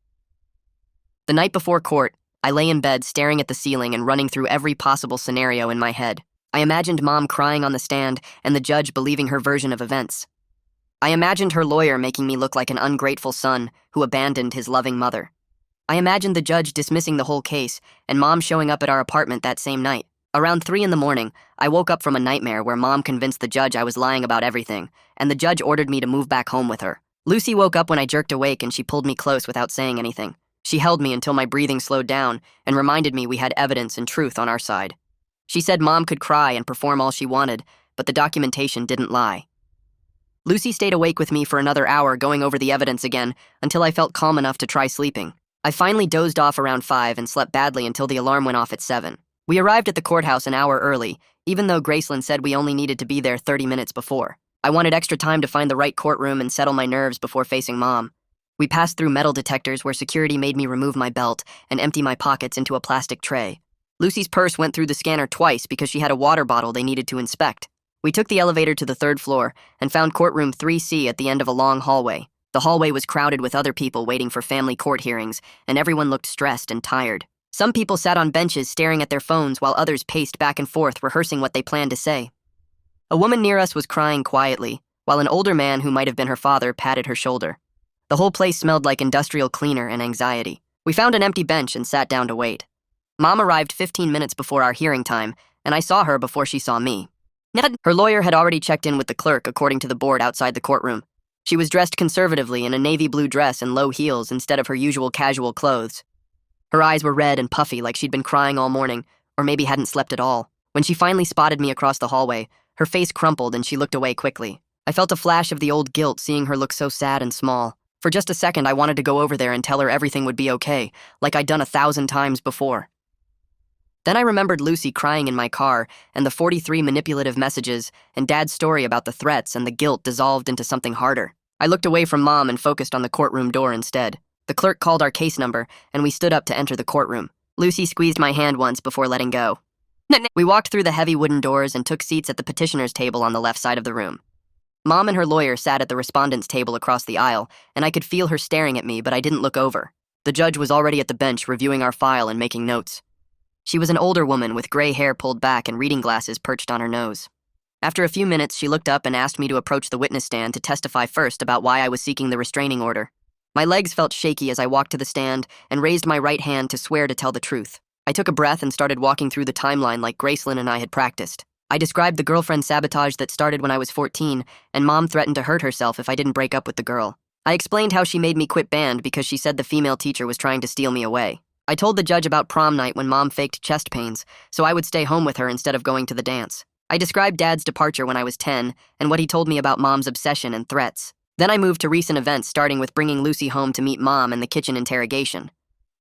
The night before court, I lay in bed staring at the ceiling and running through every possible scenario in my head. I imagined Mom crying on the stand and the judge believing her version of events. I imagined her lawyer making me look like an ungrateful son who abandoned his loving mother. I imagined the judge dismissing the whole case and Mom showing up at our apartment that same night. Around 3 a.m, I woke up from a nightmare where Mom convinced the judge I was lying about everything, and the judge ordered me to move back home with her. Lucy woke up when I jerked awake and she pulled me close without saying anything. She held me until my breathing slowed down and reminded me we had evidence and truth on our side. She said Mom could cry and perform all she wanted, but the documentation didn't lie. Lucy stayed awake with me for another hour going over the evidence again until I felt calm enough to try sleeping. I finally dozed off around 5 and slept badly until the alarm went off at 7. We arrived at the courthouse an hour early, even though Gracelyn said we only needed to be there 30 minutes before. I wanted extra time to find the right courtroom and settle my nerves before facing Mom. We passed through metal detectors where security made me remove my belt and empty my pockets into a plastic tray. Lucy's purse went through the scanner twice because she had a water bottle they needed to inspect. We took the elevator to the 3rd floor and found courtroom 3C at the end of a long hallway. The hallway was crowded with other people waiting for family court hearings, and everyone looked stressed and tired. Some people sat on benches staring at their phones while others paced back and forth rehearsing what they planned to say. A woman near us was crying quietly, while an older man who might have been her father patted her shoulder. The whole place smelled like industrial cleaner and anxiety. We found an empty bench and sat down to wait. Mom arrived 15 minutes before our hearing time, and I saw her before she saw me. Her lawyer had already checked in with the clerk according to the board outside the courtroom. She was dressed conservatively in a navy blue dress and low heels instead of her usual casual clothes. Her eyes were red and puffy like she'd been crying all morning, or maybe hadn't slept at all. When she finally spotted me across the hallway, her face crumpled and she looked away quickly. I felt a flash of the old guilt seeing her look so sad and small. For just a second, I wanted to go over there and tell her everything would be okay, like I'd done 1,000 times before. Then I remembered Lucy crying in my car, and the 43 manipulative messages, and Dad's story about the threats and the guilt dissolved into something harder. I looked away from Mom and focused on the courtroom door instead. The clerk called our case number, and we stood up to enter the courtroom. Lucy squeezed my hand once before letting go. We walked through the heavy wooden doors and took seats at the petitioner's table on the left side of the room. Mom and her lawyer sat at the respondent's table across the aisle, and I could feel her staring at me, but I didn't look over. The judge was already at the bench reviewing our file and making notes. She was an older woman with gray hair pulled back and reading glasses perched on her nose. After a few minutes, she looked up and asked me to approach the witness stand to testify first about why I was seeking the restraining order. My legs felt shaky as I walked to the stand and raised my right hand to swear to tell the truth. I took a breath and started walking through the timeline like Gracelyn and I had practiced. I described the girlfriend sabotage that started when I was 14, and Mom threatened to hurt herself if I didn't break up with the girl. I explained how she made me quit band because she said the female teacher was trying to steal me away. I told the judge about prom night when Mom faked chest pains, so I would stay home with her instead of going to the dance. I described Dad's departure when I was 10 and what he told me about Mom's obsession and threats. Then I moved to recent events, starting with bringing Lucy home to meet Mom and the kitchen interrogation.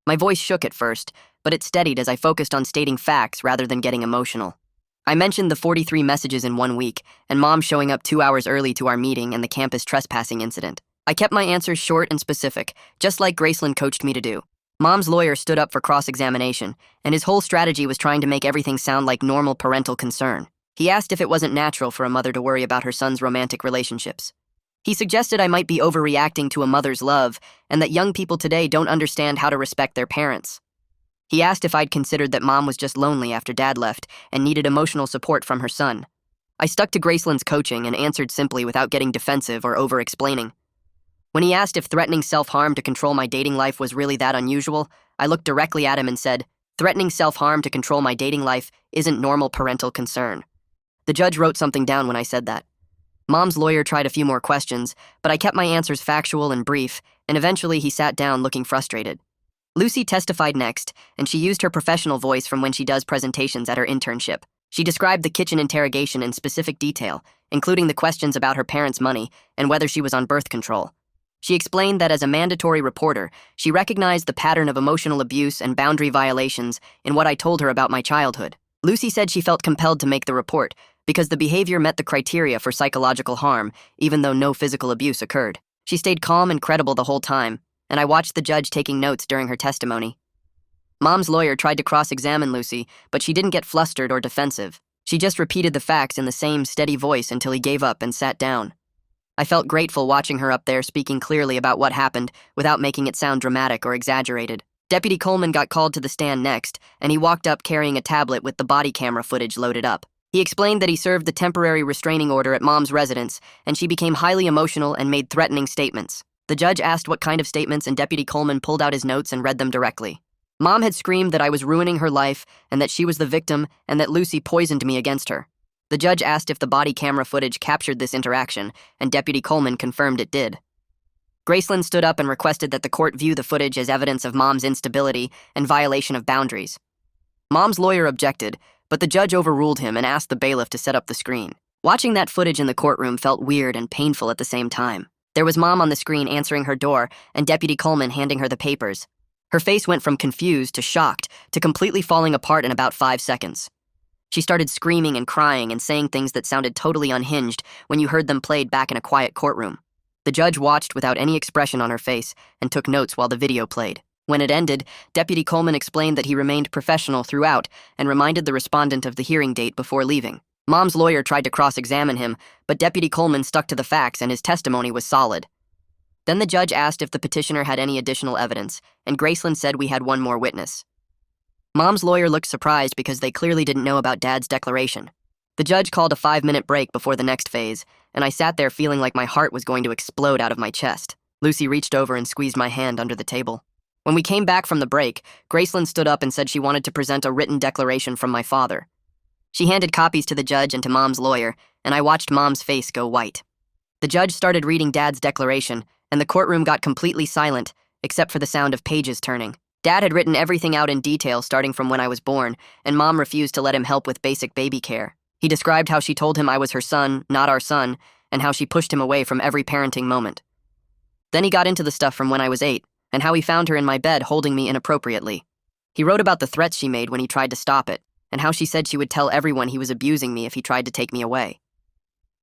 My voice shook at first, but it steadied as I focused on stating facts rather than getting emotional. I mentioned the 43 messages in 1 week, and Mom showing up 2 hours early to our meeting and the campus trespassing incident. I kept my answers short and specific, just like Graceland coached me to do. Mom's lawyer stood up for cross-examination, and his whole strategy was trying to make everything sound like normal parental concern. He asked if it wasn't natural for a mother to worry about her son's romantic relationships. He suggested I might be overreacting to a mother's love, and that young people today don't understand how to respect their parents. He asked if I'd considered that Mom was just lonely after Dad left and needed emotional support from her son. I stuck to Graceland's coaching and answered simply without getting defensive or over-explaining. When he asked if threatening self-harm to control my dating life was really that unusual, I looked directly at him and said, "Threatening self-harm to control my dating life isn't normal parental concern." The judge wrote something down when I said that. Mom's lawyer tried a few more questions, but I kept my answers factual and brief, and eventually he sat down looking frustrated. Lucy testified next, and she used her professional voice from when she does presentations at her internship. She described the kitchen interrogation in specific detail, including the questions about her parents' money and whether she was on birth control. She explained that as a mandatory reporter, she recognized the pattern of emotional abuse and boundary violations in what I told her about my childhood. Lucy said she felt compelled to make the report because the behavior met the criteria for psychological harm, even though no physical abuse occurred. She stayed calm and credible the whole time, and I watched the judge taking notes during her testimony. Mom's lawyer tried to cross-examine Lucy, but she didn't get flustered or defensive. She just repeated the facts in the same steady voice until he gave up and sat down. I felt grateful watching her up there speaking clearly about what happened without making it sound dramatic or exaggerated. Deputy Coleman got called to the stand next, and he walked up carrying a tablet with the body camera footage loaded up. He explained that he served the temporary restraining order at Mom's residence, and she became highly emotional and made threatening statements. The judge asked what kind of statements, and Deputy Coleman pulled out his notes and read them directly. Mom had screamed that I was ruining her life and that she was the victim and that Lucy poisoned me against her. The judge asked if the body camera footage captured this interaction, and Deputy Coleman confirmed it did. Graceland stood up and requested that the court view the footage as evidence of Mom's instability and violation of boundaries. Mom's lawyer objected, but the judge overruled him and asked the bailiff to set up the screen. Watching that footage in the courtroom felt weird and painful at the same time. There was Mom on the screen answering her door and Deputy Coleman handing her the papers. Her face went from confused to shocked to completely falling apart in about 5 seconds. She started screaming and crying and saying things that sounded totally unhinged when you heard them played back in a quiet courtroom. The judge watched without any expression on her face and took notes while the video played. When it ended, Deputy Coleman explained that he remained professional throughout and reminded the respondent of the hearing date before leaving. Mom's lawyer tried to cross-examine him, but Deputy Coleman stuck to the facts and his testimony was solid. Then the judge asked if the petitioner had any additional evidence, and Graceland said we had one more witness. Mom's lawyer looked surprised because they clearly didn't know about Dad's declaration. The judge called a 5-minute break before the next phase, and I sat there feeling like my heart was going to explode out of my chest. Lucy reached over and squeezed my hand under the table. When we came back from the break, Graceland stood up and said she wanted to present a written declaration from my father. She handed copies to the judge and to Mom's lawyer, and I watched Mom's face go white. The judge started reading Dad's declaration, and the courtroom got completely silent, except for the sound of pages turning. Dad had written everything out in detail starting from when I was born, and Mom refused to let him help with basic baby care. He described how she told him I was her son, not our son, and how she pushed him away from every parenting moment. Then he got into the stuff from when I was 8, and how he found her in my bed holding me inappropriately. He wrote about the threats she made when he tried to stop it, and how she said she would tell everyone he was abusing me if he tried to take me away.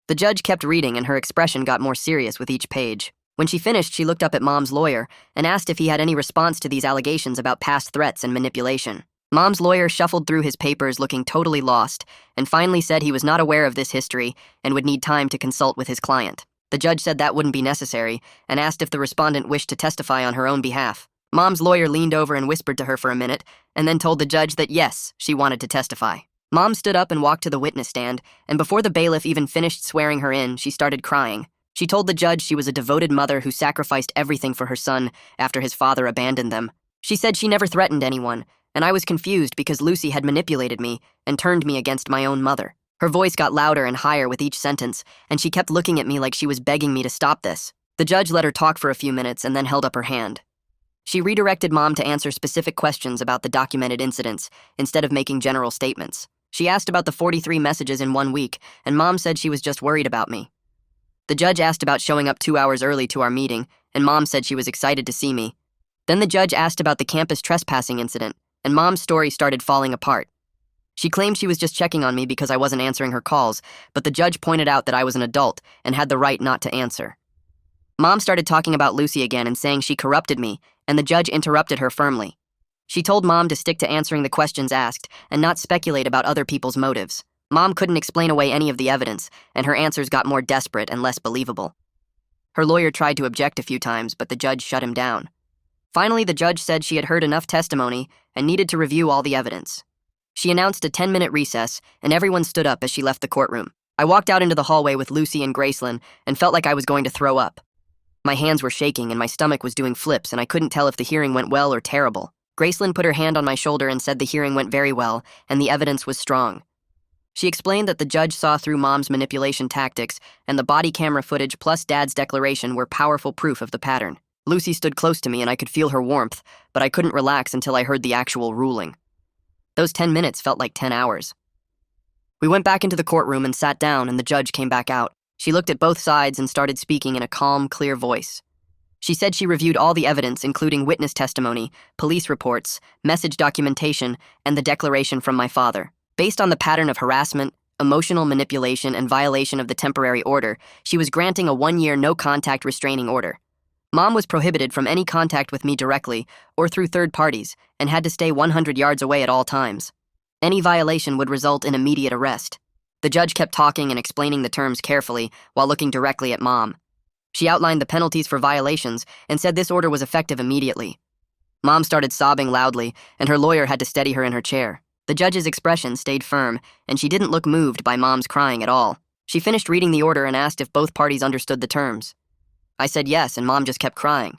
The judge kept reading, and her expression got more serious with each page. When she finished, she looked up at Mom's lawyer and asked if he had any response to these allegations about past threats and manipulation. Mom's lawyer shuffled through his papers looking totally lost and finally said he was not aware of this history and would need time to consult with his client. The judge said that wouldn't be necessary and asked if the respondent wished to testify on her own behalf. Mom's lawyer leaned over and whispered to her for a minute and then told the judge that yes, she wanted to testify. Mom stood up and walked to the witness stand, and before the bailiff even finished swearing her in, she started crying. She told the judge she was a devoted mother who sacrificed everything for her son after his father abandoned them. She said she never threatened anyone, and I was confused because Lucy had manipulated me and turned me against my own mother. Her voice got louder and higher with each sentence, and she kept looking at me like she was begging me to stop this. The judge let her talk for a few minutes and then held up her hand. She redirected Mom to answer specific questions about the documented incidents instead of making general statements. She asked about the 43 messages in 1 week, and Mom said she was just worried about me. The judge asked about showing up 2 hours early to our meeting, and Mom said she was excited to see me. Then the judge asked about the campus trespassing incident, and Mom's story started falling apart. She claimed she was just checking on me because I wasn't answering her calls, but the judge pointed out that I was an adult and had the right not to answer. Mom started talking about Lucy again and saying she corrupted me, and the judge interrupted her firmly. She told Mom to stick to answering the questions asked and not speculate about other people's motives. Mom couldn't explain away any of the evidence, and her answers got more desperate and less believable. Her lawyer tried to object a few times, but the judge shut him down. Finally, the judge said she had heard enough testimony and needed to review all the evidence. She announced a 10-minute recess, and everyone stood up as she left the courtroom. I walked out into the hallway with Lucy and Gracelyn and felt like I was going to throw up. My hands were shaking and my stomach was doing flips, and I couldn't tell if the hearing went well or terrible. Gracelyn put her hand on my shoulder and said the hearing went very well and the evidence was strong. She explained that the judge saw through Mom's manipulation tactics, and the body camera footage plus Dad's declaration were powerful proof of the pattern. Lucy stood close to me and I could feel her warmth, but I couldn't relax until I heard the actual ruling. Those 10 minutes felt like 10 hours. We went back into the courtroom and sat down, and the judge came back out. She looked at both sides and started speaking in a calm, clear voice. She said she reviewed all the evidence, including witness testimony, police reports, message documentation, and the declaration from my father. Based on the pattern of harassment, emotional manipulation, and violation of the temporary order, she was granting a 1-year no-contact restraining order. Mom was prohibited from any contact with me directly or through third parties and had to stay 100 yards away at all times. Any violation would result in immediate arrest. The judge kept talking and explaining the terms carefully while looking directly at Mom. She outlined the penalties for violations and said this order was effective immediately. Mom started sobbing loudly, and her lawyer had to steady her in her chair. The judge's expression stayed firm, and she didn't look moved by Mom's crying at all. She finished reading the order and asked if both parties understood the terms. I said yes, and Mom just kept crying.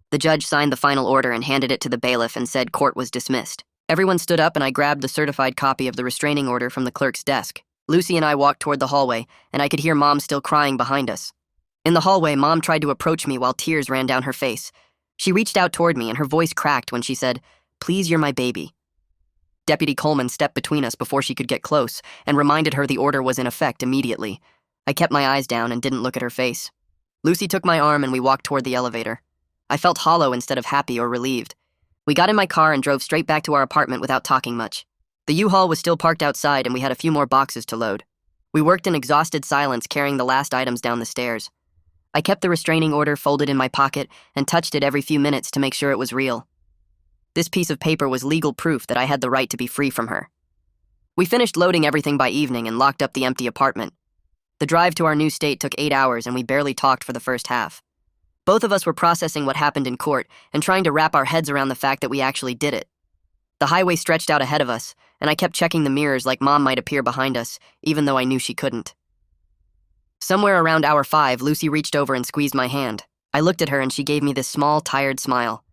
The judge signed the final order and handed it to the bailiff and said court was dismissed. Everyone stood up and I grabbed the certified copy of the restraining order from the clerk's desk. Lucy and I walked toward the hallway, and I could hear Mom still crying behind us. In the hallway, Mom tried to approach me while tears ran down her face. She reached out toward me and her voice cracked when she said, "Please, you're my baby." Deputy Coleman stepped between us before she could get close and reminded her the order was in effect immediately. I kept my eyes down and didn't look at her face. Lucy took my arm and we walked toward the elevator. I felt hollow instead of happy or relieved. We got in my car and drove straight back to our apartment without talking much. The U-Haul was still parked outside and we had a few more boxes to load. We worked in exhausted silence, carrying the last items down the stairs. I kept the restraining order folded in my pocket and touched it every few minutes to make sure it was real. This piece of paper was legal proof that I had the right to be free from her. We finished loading everything by evening and locked up the empty apartment. The drive to our new state took 8 hours and we barely talked for the first half. Both of us were processing what happened in court and trying to wrap our heads around the fact that we actually did it. The highway stretched out ahead of us, and I kept checking the mirrors like Mom might appear behind us, even though I knew she couldn't. Somewhere around hour 5, Lucy reached over and squeezed my hand. I looked at her and she gave me this small, tired smile.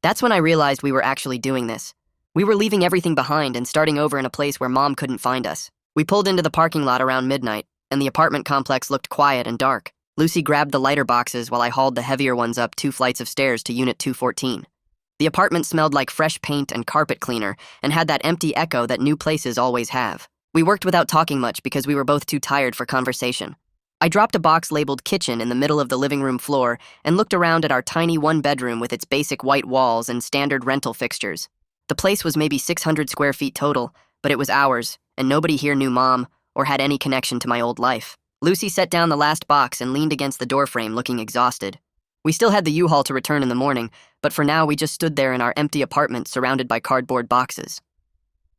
That's when I realized we were actually doing this. We were leaving everything behind and starting over in a place where Mom couldn't find us. We pulled into the parking lot around midnight, and the apartment complex looked quiet and dark. Lucy grabbed the lighter boxes while I hauled the heavier ones up 2 flights of stairs to Unit 214. The apartment smelled like fresh paint and carpet cleaner and had that empty echo that new places always have. We worked without talking much because we were both too tired for conversation. I dropped a box labeled kitchen in the middle of the living room floor and looked around at our tiny 1-bedroom with its basic white walls and standard rental fixtures. The place was maybe 600 square feet total, but it was ours, and nobody here knew Mom or had any connection to my old life. Lucy set down the last box and leaned against the doorframe looking exhausted. We still had the U-Haul to return in the morning, but for now we just stood there in our empty apartment surrounded by cardboard boxes.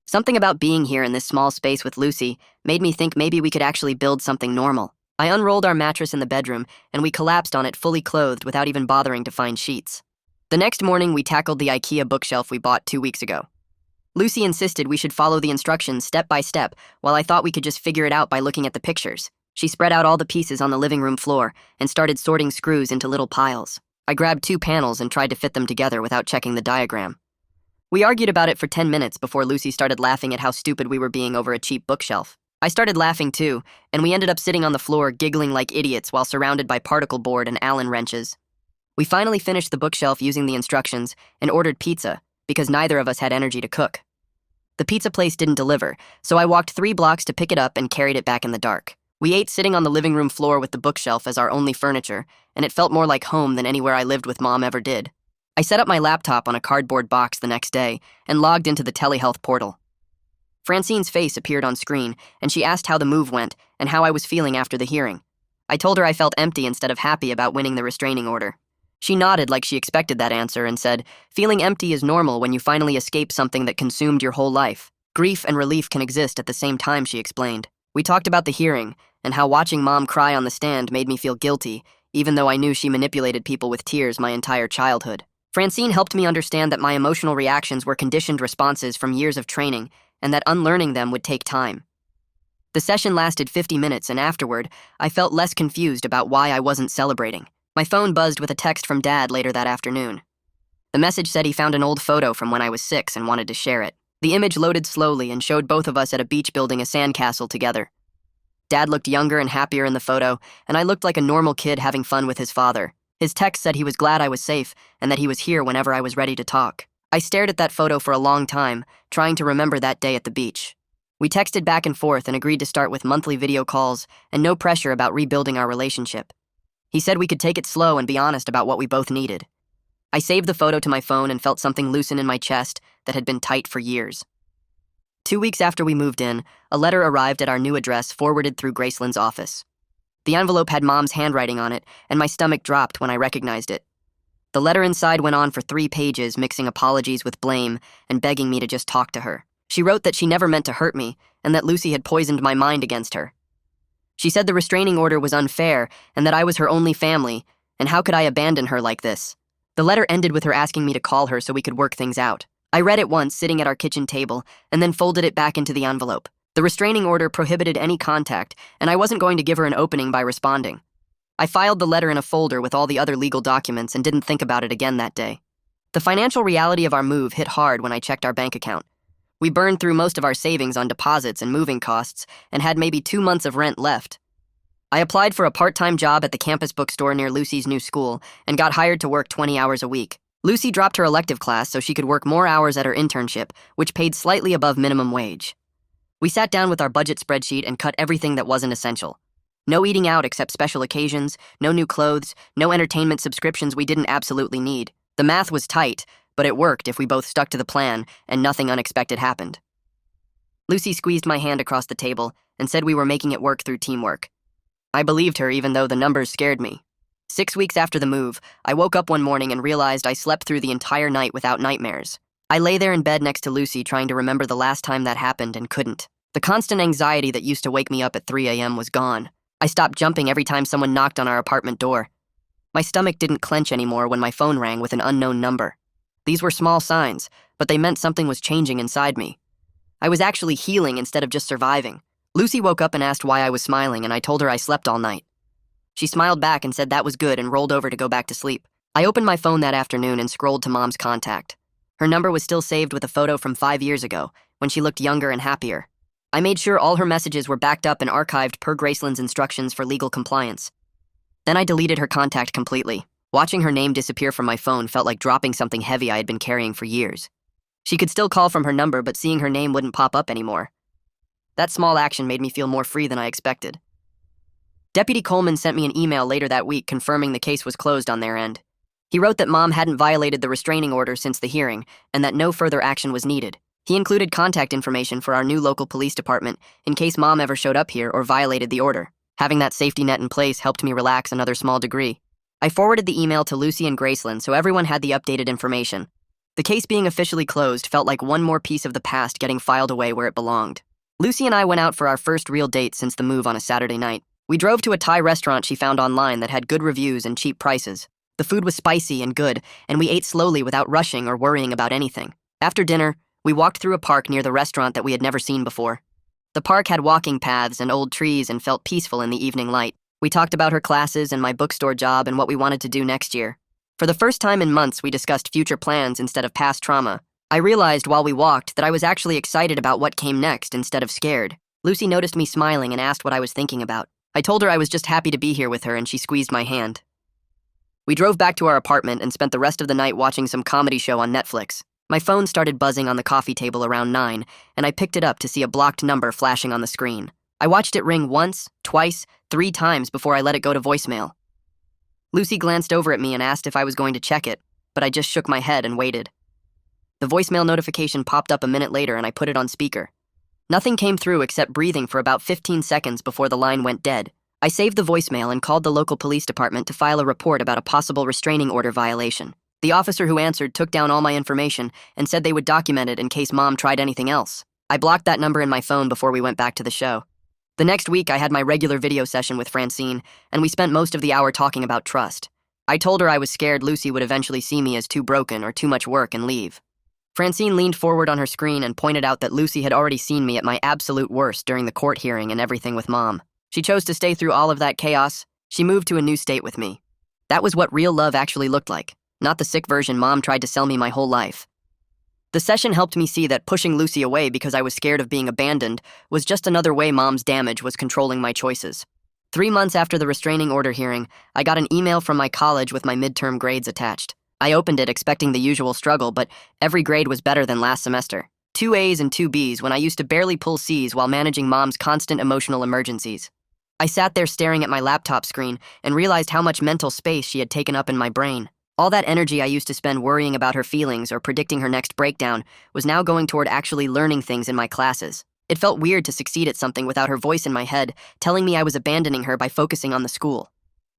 Something about being here in this small space with Lucy made me think maybe we could actually build something normal. I unrolled our mattress in the bedroom, and we collapsed on it fully clothed without even bothering to find sheets. The next morning, we tackled the IKEA bookshelf we bought 2 weeks ago. Lucy insisted we should follow the instructions step by step, while I thought we could just figure it out by looking at the pictures. She spread out all the pieces on the living room floor and started sorting screws into little piles. I grabbed 2 panels and tried to fit them together without checking the diagram. We argued about it for 10 minutes before Lucy started laughing at how stupid we were being over a cheap bookshelf. I started laughing too, and we ended up sitting on the floor giggling like idiots while surrounded by particle board and Allen wrenches. We finally finished the bookshelf using the instructions and ordered pizza because neither of us had energy to cook. The pizza place didn't deliver, so I walked 3 blocks to pick it up and carried it back in the dark. We ate sitting on the living room floor with the bookshelf as our only furniture, and it felt more like home than anywhere I lived with Mom ever did. I set up my laptop on a cardboard box the next day and logged into the telehealth portal. Francine's face appeared on screen, and she asked how the move went and how I was feeling after the hearing. I told her I felt empty instead of happy about winning the restraining order. She nodded like she expected that answer and said, "Feeling empty is normal when you finally escape something that consumed your whole life. Grief and relief can exist at the same time," she explained. We talked about the hearing and how watching Mom cry on the stand made me feel guilty, even though I knew she manipulated people with tears my entire childhood. Francine helped me understand that my emotional reactions were conditioned responses from years of training and that unlearning them would take time. The session lasted 50 minutes, and afterward, I felt less confused about why I wasn't celebrating. My phone buzzed with a text from Dad later that afternoon. The message said he found an old photo from when I was 6 and wanted to share it. The image loaded slowly and showed both of us at a beach building a sandcastle together. Dad looked younger and happier in the photo, and I looked like a normal kid having fun with his father. His text said he was glad I was safe and that he was here whenever I was ready to talk. I stared at that photo for a long time, trying to remember that day at the beach. We texted back and forth and agreed to start with monthly video calls and no pressure about rebuilding our relationship. He said we could take it slow and be honest about what we both needed. I saved the photo to my phone and felt something loosen in my chest that had been tight for years. 2 weeks after we moved in, a letter arrived at our new address forwarded through Graceland's office. The envelope had Mom's handwriting on it, and my stomach dropped when I recognized it. The letter inside went on for 3 pages, mixing apologies with blame and begging me to just talk to her. She wrote that she never meant to hurt me and that Lucy had poisoned my mind against her. She said the restraining order was unfair and that I was her only family, and how could I abandon her like this? The letter ended with her asking me to call her so we could work things out. I read it once sitting at our kitchen table and then folded it back into the envelope. The restraining order prohibited any contact, and I wasn't going to give her an opening by responding. I filed the letter in a folder with all the other legal documents and didn't think about it again that day. The financial reality of our move hit hard when I checked our bank account. We burned through most of our savings on deposits and moving costs and had maybe 2 months of rent left. I applied for a part-time job at the campus bookstore near Lucy's new school and got hired to work 20 hours a week. Lucy dropped her elective class so she could work more hours at her internship, which paid slightly above minimum wage. We sat down with our budget spreadsheet and cut everything that wasn't essential. No eating out except special occasions, no new clothes, no entertainment subscriptions we didn't absolutely need. The math was tight, but it worked if we both stuck to the plan and nothing unexpected happened. Lucy squeezed my hand across the table and said we were making it work through teamwork. I believed her even though the numbers scared me. 6 weeks after the move, I woke up one morning and realized I slept through the entire night without nightmares. I lay there in bed next to Lucy trying to remember the last time that happened and couldn't. The constant anxiety that used to wake me up at 3 a.m. was gone. I stopped jumping every time someone knocked on our apartment door. My stomach didn't clench anymore when my phone rang with an unknown number. These were small signs, but they meant something was changing inside me. I was actually healing instead of just surviving. Lucy woke up and asked why I was smiling, and I told her I slept all night. She smiled back and said that was good and rolled over to go back to sleep. I opened my phone that afternoon and scrolled to Mom's contact. Her number was still saved with a photo from 5 years ago, when she looked younger and happier. I made sure all her messages were backed up and archived per Graceland's instructions for legal compliance. Then I deleted her contact completely. Watching her name disappear from my phone felt like dropping something heavy I had been carrying for years. She could still call from her number, but seeing her name wouldn't pop up anymore. That small action made me feel more free than I expected. Deputy Coleman sent me an email later that week confirming the case was closed on their end. He wrote that Mom hadn't violated the restraining order since the hearing and that no further action was needed. He included contact information for our new local police department in case Mom ever showed up here or violated the order. Having that safety net in place helped me relax another small degree. I forwarded the email to Lucy and Graceland so everyone had the updated information. The case being officially closed felt like one more piece of the past getting filed away where it belonged. Lucy and I went out for our first real date since the move on a Saturday night. We drove to a Thai restaurant she found online that had good reviews and cheap prices. The food was spicy and good, and we ate slowly without rushing or worrying about anything. After dinner, we walked through a park near the restaurant that we had never seen before. The park had walking paths and old trees and felt peaceful in the evening light. We talked about her classes and my bookstore job and what we wanted to do next year. For the first time in months, we discussed future plans instead of past trauma. I realized while we walked that I was actually excited about what came next instead of scared. Lucy noticed me smiling and asked what I was thinking about. I told her I was just happy to be here with her, and she squeezed my hand. We drove back to our apartment and spent the rest of the night watching some comedy show on Netflix. My phone started buzzing on the coffee table around 9, and I picked it up to see a blocked number flashing on the screen. I watched it ring once, twice, 3 times before I let it go to voicemail. Lucy glanced over at me and asked if I was going to check it, but I just shook my head and waited. The voicemail notification popped up a minute later, and I put it on speaker. Nothing came through except breathing for about 15 seconds before the line went dead. I saved the voicemail and called the local police department to file a report about a possible restraining order violation. The officer who answered took down all my information and said they would document it in case Mom tried anything else. I blocked that number in my phone before we went back to the show. The next week, I had my regular video session with Francine, and we spent most of the hour talking about trust. I told her I was scared Lucy would eventually see me as too broken or too much work and leave. Francine leaned forward on her screen and pointed out that Lucy had already seen me at my absolute worst during the court hearing and everything with Mom. She chose to stay through all of that chaos. She moved to a new state with me. That was what real love actually looked like, not the sick version Mom tried to sell me my whole life. The session helped me see that pushing Lucy away because I was scared of being abandoned was just another way Mom's damage was controlling my choices. 3 months after the restraining order hearing, I got an email from my college with my midterm grades attached. I opened it expecting the usual struggle, but every grade was better than last semester. 2 A's and 2 B's when I used to barely pull C's while managing Mom's constant emotional emergencies. I sat there staring at my laptop screen and realized how much mental space she had taken up in my brain. All that energy I used to spend worrying about her feelings or predicting her next breakdown was now going toward actually learning things in my classes. It felt weird to succeed at something without her voice in my head, telling me I was abandoning her by focusing on the school.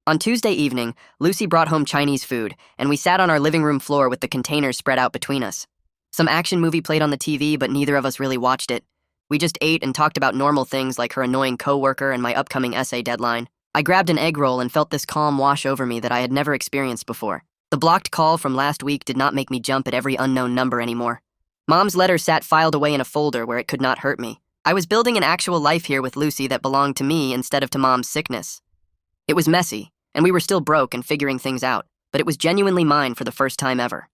On Tuesday evening, Lucy brought home Chinese food, and we sat on our living room floor with the containers spread out between us. Some action movie played on the TV, but neither of us really watched it. We just ate and talked about normal things like her annoying coworker and my upcoming essay deadline. I grabbed an egg roll and felt this calm wash over me that I had never experienced before. The blocked call from last week did not make me jump at every unknown number anymore. Mom's letter sat filed away in a folder where it could not hurt me. I was building an actual life here with Lucy that belonged to me instead of to Mom's sickness. It was messy, and we were still broke and figuring things out, but it was genuinely mine for the first time ever.